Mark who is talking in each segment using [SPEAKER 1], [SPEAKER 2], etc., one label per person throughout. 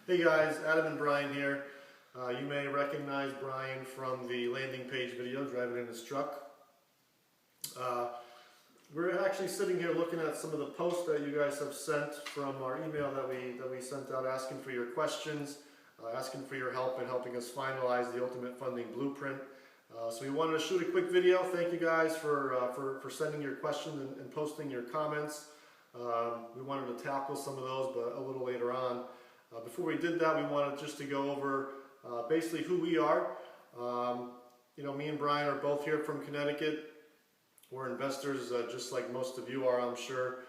[SPEAKER 1] Hey guys, Adam and Brian here. You may recognize Brian from the landing page video, driving in his truck. We're actually sitting here looking at some of the posts that you guys have sent from our email that we sent out, asking for your questions, asking for your help in helping us finalize the Ultimate Funding Blueprint. So we wanted to shoot a quick video. Thank you guys for sending your questions and posting your comments. We wanted to tackle some of those, but a little later on. Before we did that, we wanted just to go over basically who we are. Me and Brian are both here from Connecticut. We're investors just like most of you are, I'm sure,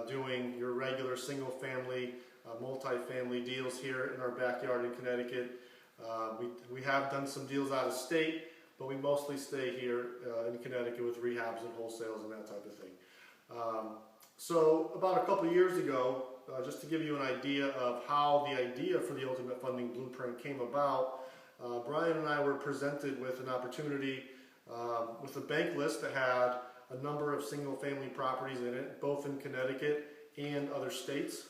[SPEAKER 1] doing your regular single-family, multi-family deals here in our backyard in Connecticut. We have done some deals out of state, but we mostly stay here in Connecticut with rehabs and wholesales and that type of thing. So about a couple years ago, just to give you an idea of how the idea for the Ultimate Funding Blueprint came about, Brian and I were presented with an opportunity with a bank list that had a number of single-family properties in it, both in Connecticut and other states.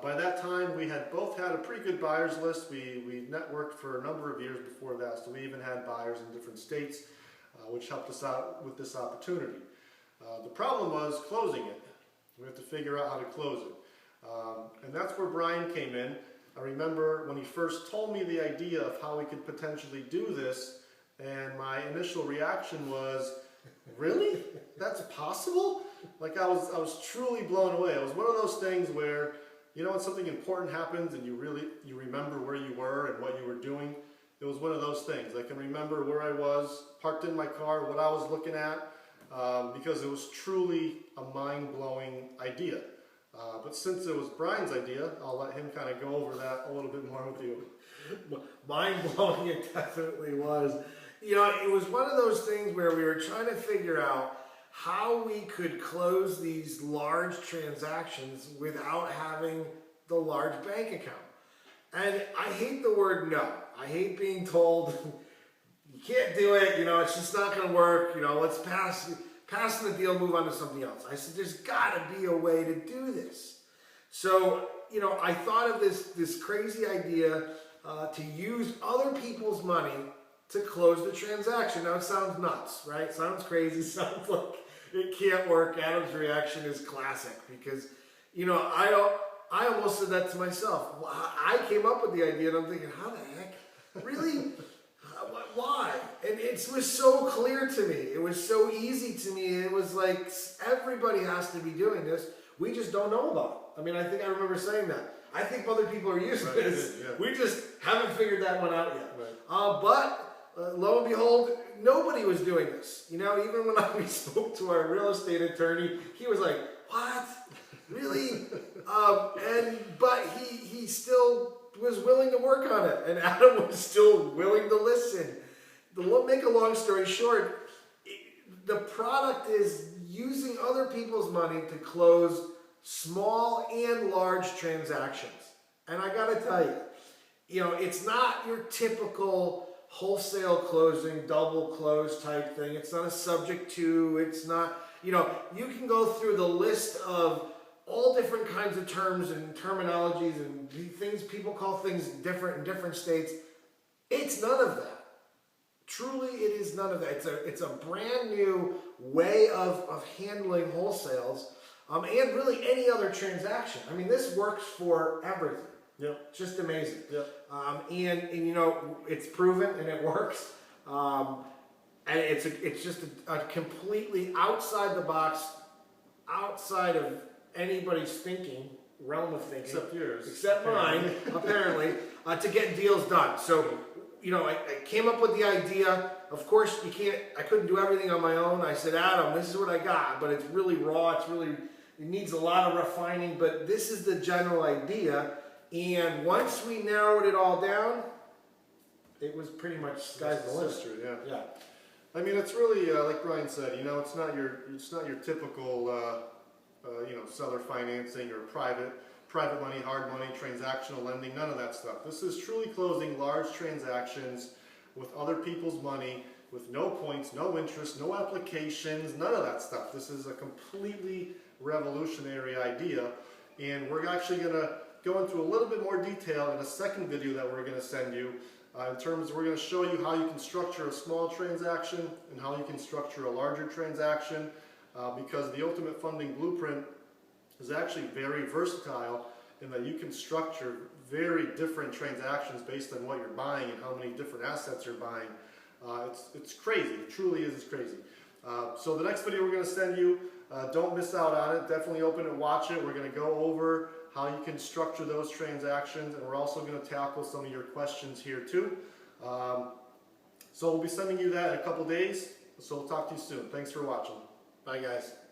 [SPEAKER 1] By that time, we had both had a pretty good buyers list. We networked for a number of years before that, so we even had buyers in different states, which helped us out with this opportunity. The problem was closing it. We have to figure out how to close it. And that's where Brian came in. I remember when he first told me the idea of how we could potentially do this, and my initial reaction was, really? That's possible? Like I was truly blown away. It was one of those things where, when something important happens and you remember where you were and what you were doing. It was one of those things. I can remember where I was, parked in my car, what I was looking at, because it was truly a mind-blowing idea. But since it was Brian's idea, I'll let him kind of go over that a little bit more with you.
[SPEAKER 2] Mind-blowing it definitely was. It was one of those things where we were trying to figure out how we could close these large transactions without having the large bank account. And I hate the word no. I hate being told, you can't do it, it's just not going to work, let's pass the deal, move on to something else. I said, there's got to be a way to do this. So, I thought of this crazy idea to use other people's money to close the transaction. Now, it sounds nuts, right? Sounds crazy, sounds like it can't work. Adam's reaction is classic because, I almost said that to myself. I came up with the idea and I'm thinking, how the heck? Really? Why? And it was so clear to me. It was so easy to me. It was like everybody has to be doing this. We just don't know about it. I mean, I think I remember saying that. I think other people are using this. Yeah. We just haven't figured that one out yet. Right. But lo and behold, nobody was doing this. Even when we spoke to our real estate attorney, he was like, what? Really? But he still was willing to work on it, and Adam was still willing to listen. To make a long story short, the product is using other people's money to close small and large transactions. And I gotta tell you, it's not your typical wholesale closing, double close type thing. It's not a subject to, it's not, you can go through the list of all different kinds of terms and terminologies and things, people call things different in different states. It's none of that. Truly, it is none of that. It's a brand new way of handling wholesales and really any other transaction. I mean, this works for everything.
[SPEAKER 1] Yep.
[SPEAKER 2] It's just amazing.
[SPEAKER 1] Yep.
[SPEAKER 2] And it's proven and it works. And it's just a completely outside the box, outside of anybody's realm of thinking.
[SPEAKER 1] Except yours.
[SPEAKER 2] Except mine, apparently, to get deals done. So, I came up with the idea. Of course, I couldn't do everything on my own. I said, Adam, this is what I got, but it's really raw. It needs a lot of refining, but this is the general idea. And once we narrowed it all down, it was pretty much sky's the limit.
[SPEAKER 1] Yeah. I mean, it's really like Brian said. It's not your typical seller financing or private money, hard money, transactional lending. None of that stuff. This is truly closing large transactions with other people's money, with no points, no interest, no applications, none of that stuff. This is a completely revolutionary idea, and we're actually going to go into a little bit more detail in a second video that we're going to send you. In terms, we're going to show you how you can structure a small transaction and how you can structure a larger transaction, because the Ultimate Funding Blueprint is actually very versatile in that you can structure very different transactions based on what you're buying and how many different assets you're buying. It's crazy. It truly is crazy. So the next video we're going to send you, don't miss out on it. Definitely open and watch it. We're going to go over how you can structure those transactions, and we're also going to tackle some of your questions here too. So we'll be sending you that in a couple days. So we'll talk to you soon. Thanks for watching.
[SPEAKER 2] Bye, guys.